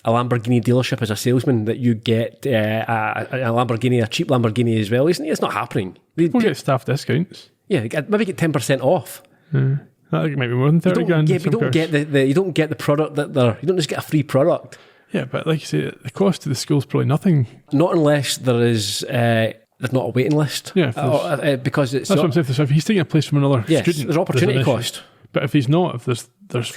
Lamborghini dealership as a salesman that you get a Lamborghini, a cheap Lamborghini as well. It's not happening. We'll get staff discounts. Yeah, maybe get 10% off. That might be more than $30,000. Yeah, you don't get the product you don't just get a free product. Yeah, but like you say, the cost of the school is probably nothing. Not unless there's not a waiting list. Yeah, because it's that's what I'm saying. So if he's taking a place from another student, there's opportunity cost. But if he's not, if there's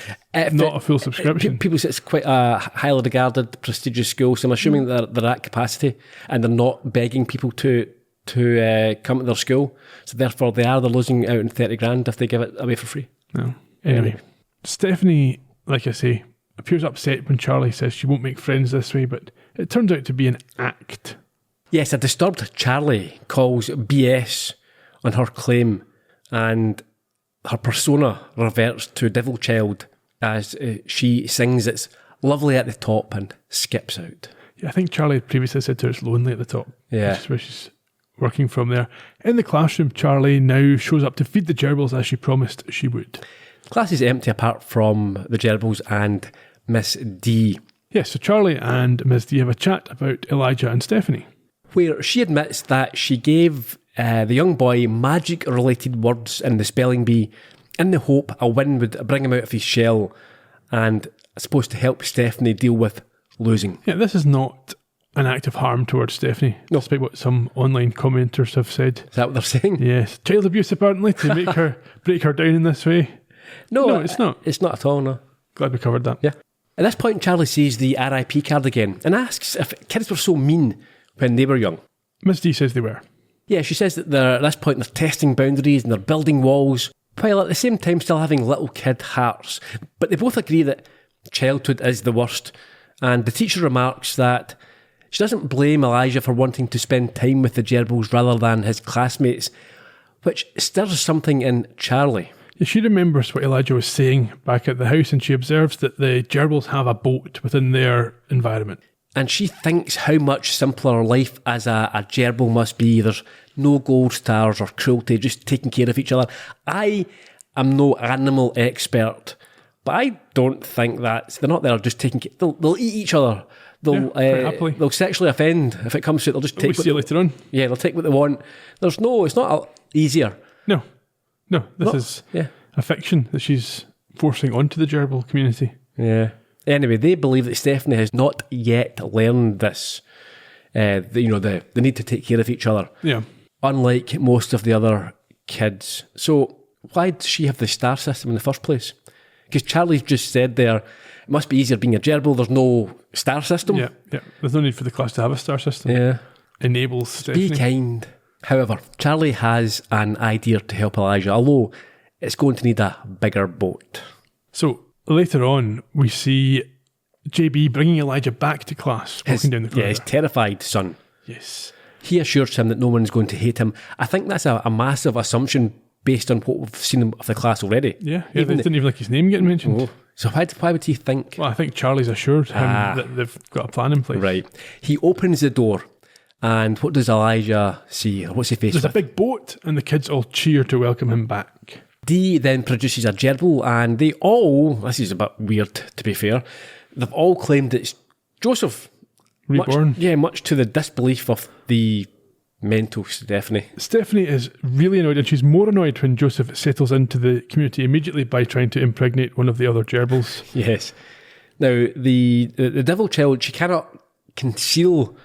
not a full subscription, people say it's quite a highly regarded, prestigious school. So I'm assuming that they're at capacity and they're not begging people to come to their school. So therefore, they're losing out on $30,000 if they give it away for free. No. Anyway, Stephanie, like I say, appears upset when Charlie says she won't make friends this way, but it turns out to be an act. Yes, a disturbed Charlie calls BS on her claim, and her persona reverts to Devil Child as she sings It's Lovely at the Top and skips out. Yeah, I think Charlie previously said to her it's lonely at the top. Yeah. Which is where she's working from there. In the classroom, Charlie now shows up to feed the gerbils as she promised she would. Class is empty apart from the gerbils and Miss D. Yes, so Charlie and Miss D have a chat about Elijah and Stephanie, where she admits that she gave the young boy magic-related words in the spelling bee in the hope a win would bring him out of his shell, and it's supposed to help Stephanie deal with losing. Yeah, this is not an act of harm towards Stephanie, despite what some online commenters have said. Is that what they're saying? Yes. Child abuse, apparently, to make her break her down in this way. No, it's not. It's not at all, no. Glad we covered that. Yeah. At this point, Charlie sees the RIP card again and asks if kids were so mean when they were young. Miss D says they were. Yeah, she says that at this point they're testing boundaries and they're building walls, while at the same time still having little kid hearts. But they both agree that childhood is the worst, and the teacher remarks that she doesn't blame Elijah for wanting to spend time with the gerbils rather than his classmates, which stirs something in Charlie. Yeah, she remembers what Elijah was saying back at the house, and she observes that the gerbils have a boat within their environment. And she thinks how much simpler life as a gerbil must be. There's no gold stars or cruelty, just taking care of each other. I am no animal expert, but I don't think they're not there just taking care. They'll eat each other. They'll sexually offend if it comes to it. They'll just take. We see it later on. Yeah, they'll take what they want. It's not easier. No, this is a fiction that she's forcing onto the gerbil community. Yeah. Anyway, they believe that Stephanie has not yet learned this. The need to take care of each other. Yeah. Unlike most of the other kids. So why does she have the star system in the first place? Because Charlie's just said there, it must be easier being a gerbil. There's no star system. Yeah. There's no need for the class to have a star system. Yeah. Enables Stephanie. Be kind. However, Charlie has an idea to help Elijah, although it's going to need a bigger boat. So later on, we see JB bringing Elijah back to class, walking down the corridor. Yeah, his terrified son. Yes. He assures him that no one's going to hate him. I think that's a massive assumption based on what we've seen of the class already. Yeah, they didn't even like his name getting mentioned. Oh. So why would he think? Well, I think Charlie's assured him that they've got a plan in place. Right. He opens the door, and what does Elijah see? What's he faced with? There's a big boat, and the kids all cheer to welcome him back. Dee then produces a gerbil, and they all, this is a bit weird to be fair, they've all claimed it's Joseph. Reborn. Much to the disbelief of the mental Stephanie. Stephanie is really annoyed, and she's more annoyed when Joseph settles into the community immediately by trying to impregnate one of the other gerbils. Yes. Now, the devil child, she cannot conceal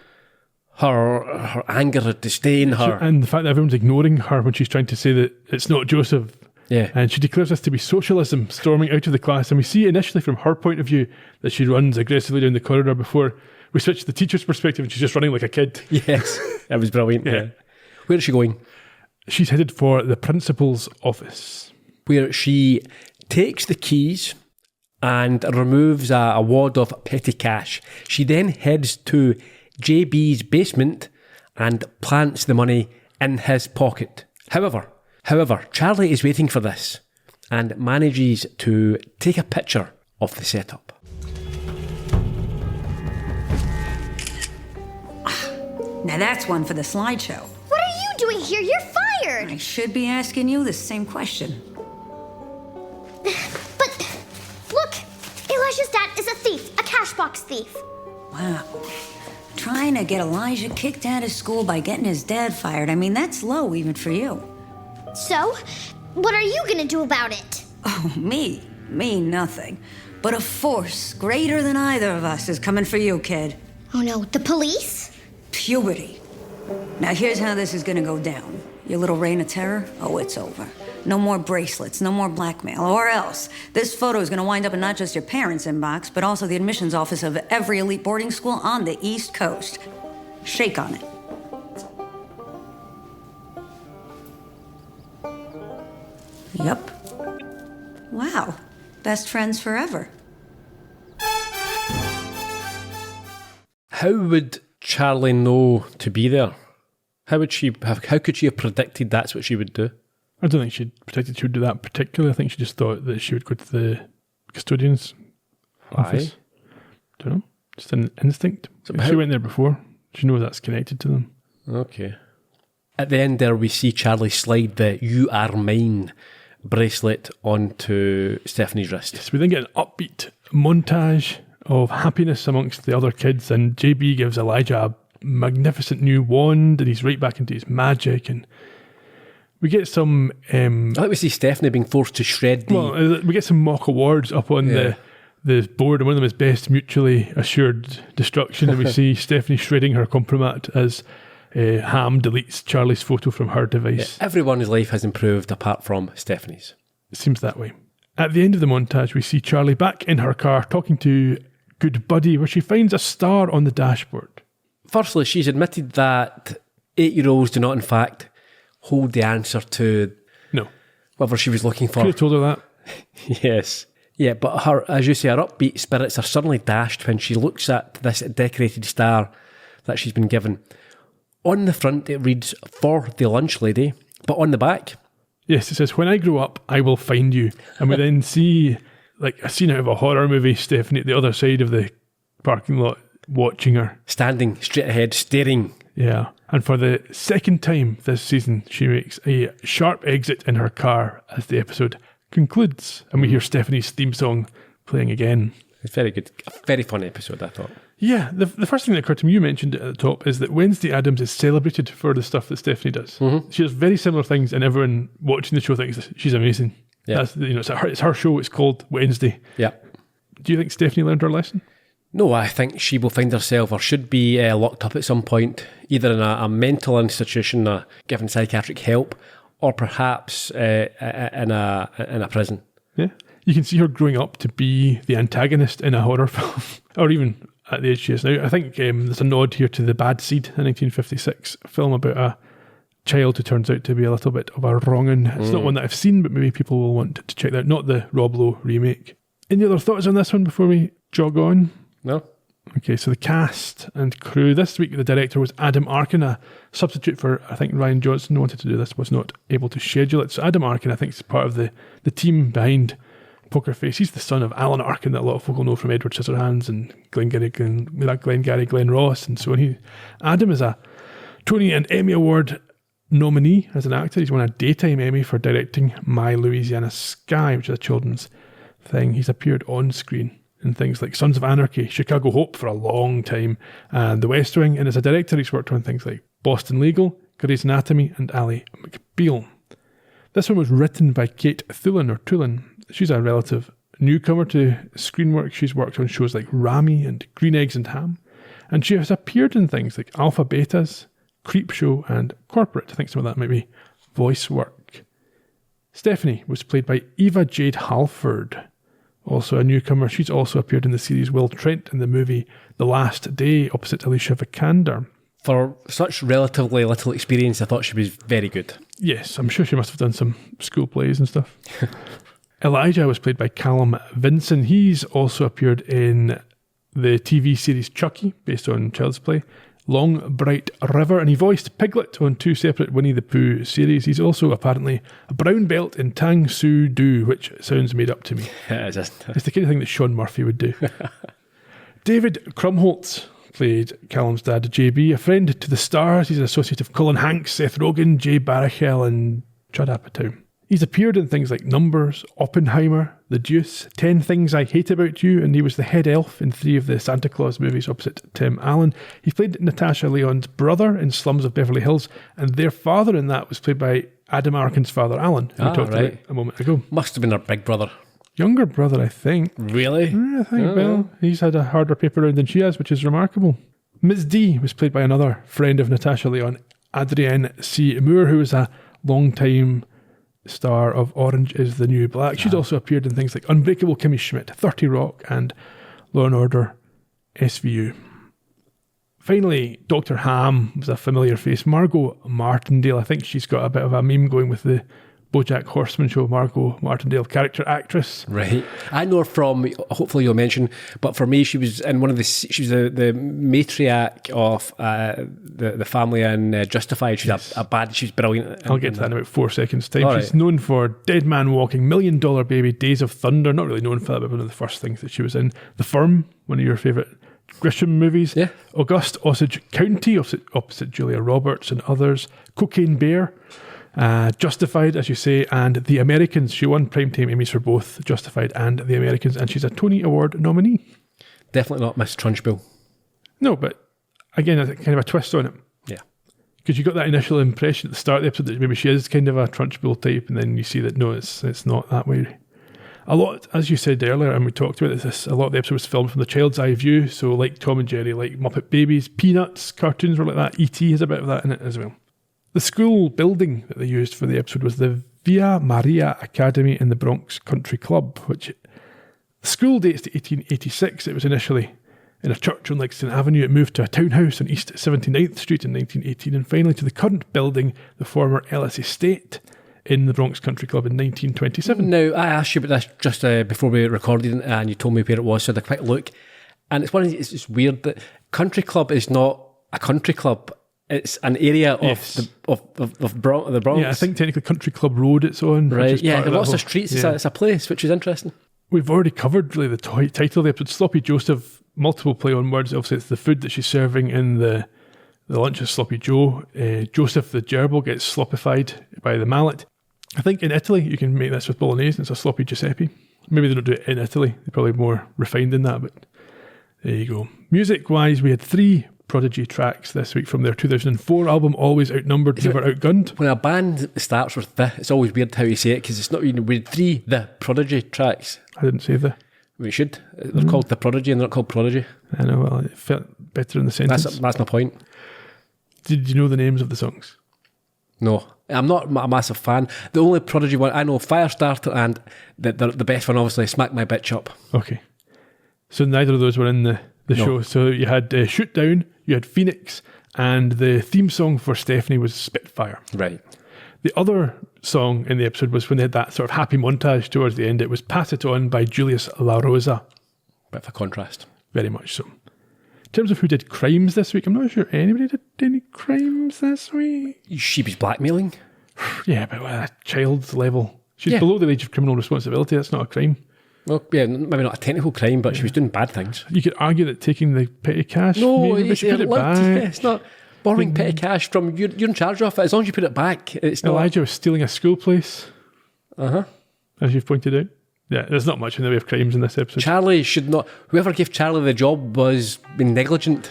her anger, her disdain, and the fact that everyone's ignoring her when she's trying to say that it's not Joseph. Yeah. And she declares this to be socialism, storming out of the class. And we see initially from her point of view that she runs aggressively down the corridor before we switch to the teacher's perspective and she's just running like a kid. Yes, that was brilliant. Yeah. Where is she going? She's headed for the principal's office, where she takes the keys and removes a wad of petty cash. She then heads to JB's basement and plants the money in his pocket. However, Charlie is waiting for this and manages to take a picture of the setup. Now that's one for the slideshow. What are you doing here? You're fired! I should be asking you the same question. But look, Elijah's dad is a thief, a cash box thief. Wow. Trying to get Elijah kicked out of school by getting his dad fired. I mean, that's low even for you. So, what are you gonna do about it? Oh, me? Me, nothing. But a force greater than either of us is coming for you, kid. Oh no, the police? Puberty. Now here's how this is gonna go down. Your little reign of terror? Oh, it's over. No more bracelets, no more blackmail, or else this photo is gonna wind up in not just your parents' inbox, but also the admissions office of every elite boarding school on the East Coast. Shake on it. Yep. Wow. Best friends forever. How would Charlie know to be there? How could she have predicted that's what she would do? I don't think she predicted she would do that particularly. I think she just thought that she would go to the custodian's office. Don't know. Just an instinct. So she went there before. She knows that's connected to them. Okay. At the end there, we see Charlie slide the "You Are Mine" bracelet onto Stephanie's wrist. Yes, we then get an upbeat montage of happiness amongst the other kids, and JB gives Elijah a magnificent new wand, and he's right back into his magic, and we get some... I think we see Stephanie being forced to shred the... Well, we get some mock awards up on the board, and one of them is Best Mutually Assured Destruction, and we see Stephanie shredding her compromat as Ham deletes Charlie's photo from her device. Yeah, everyone's life has improved apart from Stephanie's. It seems that way. At the end of the montage, we see Charlie back in her car talking to Good Buddy, where she finds a star on the dashboard. Firstly, she's admitted that 8-year-olds do not, in fact, hold the answer to whatever she was looking for. Could have told her that. Yes. Yeah, but her, as you say, her upbeat spirits are suddenly dashed when she looks at this decorated star that she's been given. On the front, it reads, "For the lunch lady," but on the back... Yes, it says, "When I grow up, I will find you." And we then see like a scene out of a horror movie, Stephanie at the other side of the parking lot, watching her. Standing straight ahead, staring. Yeah. And for the second time this season, she makes a sharp exit in her car as the episode concludes. And we hear Stephanie's theme song playing again. It's very good. A very fun episode, I thought. Yeah, the first thing that occurred to me, you mentioned it at the top, is that Wednesday Addams is celebrated for the stuff that Stephanie does. Mm-hmm. She does very similar things, and everyone watching the show thinks she's amazing. Yeah. It's her show, it's called Wednesday. Yeah. Do you think Stephanie learned her lesson? No, I think she will find herself, or should be, locked up at some point, either in a mental institution, given psychiatric help, or perhaps in a prison. Yeah. You can see her growing up to be the antagonist in a horror film, or even at the age she is now. I think there's a nod here to The Bad Seed, a 1956 film about a child who turns out to be a little bit of a wrong-un. It's not one that I've seen, but maybe people will want to check that out. Not the Rob Lowe remake. Any other thoughts on this one before we jog on? No. Okay, so the cast and crew. This week the director was Adam Arkin, a substitute for, I think, Ryan Johnson wanted to do this, was not able to schedule it. So Adam Arkin, I think, is part of the team behind Poker Face. He's the son of Alan Arkin that a lot of folk will know from Edward Scissorhands and Glenn Ross and so on. Adam is a Tony and Emmy Award nominee as an actor. He's won a Daytime Emmy for directing My Louisiana Sky, which is a children's thing. He's appeared on screen in things like Sons of Anarchy, Chicago Hope for a long time, and The West Wing. And as a director, he's worked on things like Boston Legal, Grey's Anatomy, and Ally McBeal. This one was written by Kate Tulin. She's a relative newcomer to screen work. She's worked on shows like Rami and Green Eggs and Ham. And she has appeared in things like Alpha Betas, Creepshow, and Corporate. I think some of that might be voice work. Stephanie was played by Eva Jade Halford, also a newcomer. She's also appeared in the series Will Trent in the movie The Last Day opposite Alicia Vikander. For such relatively little experience, I thought she was very good. Yes, I'm sure she must have done some school plays and stuff. Elijah was played by Callum Vinson. He's also appeared in the TV series Chucky, based on Child's Play, Long Bright River, and he voiced Piglet on 2 separate Winnie the Pooh series. He's also apparently a brown belt in Tang Soo Do, which sounds made up to me. It's the kind of thing that Sean Murphy would do. David Krumholtz played Callum's dad, JB, a friend to the stars. He's an associate of Colin Hanks, Seth Rogen, Jay Baruchel, and Judd Apatow. He's appeared in things like Numbers, Oppenheimer, The Deuce, 10 Things I Hate About You, and he was the head elf in 3 of the Santa Claus movies opposite Tim Allen. He played Natasha Lyonne's brother in Slums of Beverly Hills, and their father in that was played by Adam Arkin's father, Alan, who we talked about a moment ago. Must have been her big brother. Younger brother, I think. Really? I think, well, he's had a harder paper round than she has, which is remarkable. Ms. D was played by another friend of Natasha Lyonne, Adrienne C. Moore, who was a long-time star of Orange is the New Black. She's also appeared in things like Unbreakable Kimmy Schmidt, 30 Rock, and Law and Order SVU. Finally, Dr. Ham was a familiar face. Margot Martindale, I think she's got a bit of a meme going with the BoJack Horseman show. Margot Martindale, character actress. Right. I know her from, hopefully you'll mention, but for me, she was in she was the matriarch of the family in Justified. She's she's brilliant. I'll get to that in about 4 seconds' time. She's known for Dead Man Walking, $1 Million Baby, Days of Thunder. Not really known for that, but one of the first things that she was in. The Firm, one of your favourite Grisham movies. Yeah. August Osage County, opposite Julia Roberts and others. Cocaine Bear. Justified, as you say, and The Americans. She won Primetime Emmys for both Justified and The Americans, and she's a Tony Award nominee. Definitely not Miss Trunchbull. No, but again, kind of a twist on it. Yeah. Because you got that initial impression at the start of the episode that maybe she is kind of a Trunchbull type, and then you see that no, it's not that way. A lot, as you said earlier, and we talked about this, a lot of the episode was filmed from the child's eye view, so like Tom and Jerry, like Muppet Babies, Peanuts, cartoons were like that. E.T. has a bit of that in it as well. The school building that they used for the episode was the Via Maria Academy in the Bronx Country Club, which the school dates to 1886. It was initially in a church on Lexington Avenue. It moved to a townhouse on East 79th Street in 1918, and finally to the current building, the former Ellis Estate, in the Bronx Country Club in 1927. Now, I asked you about this just before we recorded, and you told me where it was, so I had a quick look. And it's just weird that Country Club is not a country club. It's an area of the Bronx. Yeah, I think technically Country Club Road it's on. Right, yeah, lots of streets. Yeah. It's a place, which is interesting. We've already covered really the title of the episode. Sloppy Joseph multiple play on words. Obviously, it's the food that she's serving in the lunch of Sloppy Joe. Joseph the gerbil gets sloppified by the mallet. I think in Italy you can make this with bolognese and it's a sloppy Giuseppe. Maybe they don't do it in Italy. They're probably more refined than that, but there you go. Music-wise, we had 3 Prodigy tracks this week from their 2004 album, Always Outnumbered, Never Outgunned. When a band starts with the, it's always weird how you say it because it's not even, we had 3 The Prodigy tracks. I didn't say the. We should. They're called The Prodigy and they're not called Prodigy. I know, well, it felt better in the sentence. That's my point. Did you know the names of the songs? No. I'm not a massive fan. The only Prodigy one, I know Firestarter and the best one, obviously, Smack My Bitch Up. Okay. So neither of those were in the No. show. So you had Shoot Down, you had Phoenix, and the theme song for Stephanie was Spitfire. Right. The other song in the episode was when they had that sort of happy montage towards the end. It was Pass It On by Julius La Rosa. Bit of a contrast. Very much so. In terms of who did crimes this week, I'm not sure anybody did any crimes this week. She was blackmailing. Yeah, but at a child's level. She's below the age of criminal responsibility. That's not a crime. Well, yeah, maybe not a technical crime, but she was doing bad things. You could argue that taking the petty cash, No, maybe, but she put it back. It's not borrowing petty cash from you're in charge of it. As long as you put it back, it's not. Elijah was stealing a school place. Uh-huh. As you've pointed out. Yeah, there's not much in the way of crimes in this episode. Charlie should not. Whoever gave Charlie the job was being negligent.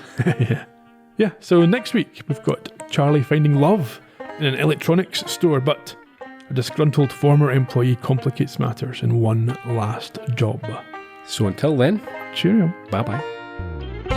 Yeah, so next week we've got Charlie finding love in an electronics store, but a disgruntled former employee complicates matters in one last job. So until then, Cheerio. bye-bye.